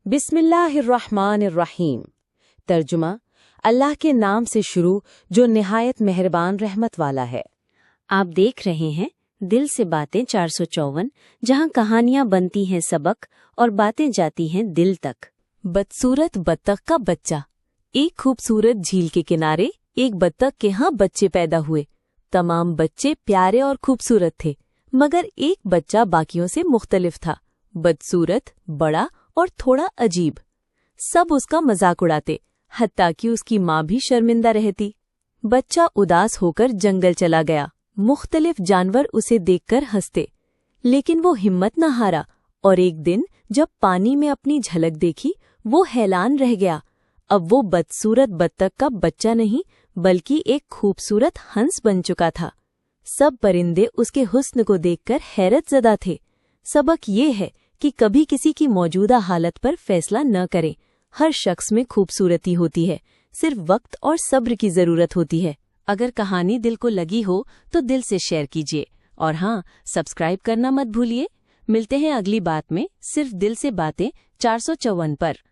बिस्मिल्लाहिर्रहमानिर्रहीम। तर्जुमा, अल्लाह के नाम से शुरू जो निहायत मेहरबान रहमत वाला है। आप देख रहे हैं दिल से बातें 454, जहां कहानियां बनती हैं सबक और बातें जाती हैं दिल तक। बदसूरत बत्तख का बच्चा। एक खूबसूरत झील के किनारे एक बत्तख के यहाँ बच्चे पैदा हुए। तमाम बच्चे प्यारे और खूबसूरत थे, मगर एक बच्चा बाकियों से मुख्तलिफ था। बदसूरत, बड़ा और थोड़ा अजीब। सब उसका मजाक उड़ाते, हत्ता कि उसकी माँ भी शर्मिंदा रहती। बच्चा उदास होकर जंगल चला गया। मुख्तलिफ जानवर उसे देखकर हंसते, लेकिन वो हिम्मत न हारा और एक दिन जब पानी में अपनी झलक देखी, वो हैरान रह गया। अब वो बदसूरत बत्तख का बच्चा नहीं, बल्कि एक खूबसूरत हंस बन चुका था। सब परिंदे उसके हुस्न को देखकर हैरत ज़दा थे। सबक ये है कि कभी किसी की मौजूदा हालत पर फैसला न करें। हर शख्स में खूबसूरती होती है, सिर्फ वक्त और सब्र की जरूरत होती है। अगर कहानी दिल को लगी हो तो दिल से शेयर कीजिए, और हाँ, सब्सक्राइब करना मत भूलिए। मिलते हैं अगली बात में, सिर्फ दिल से बातें 454 पर।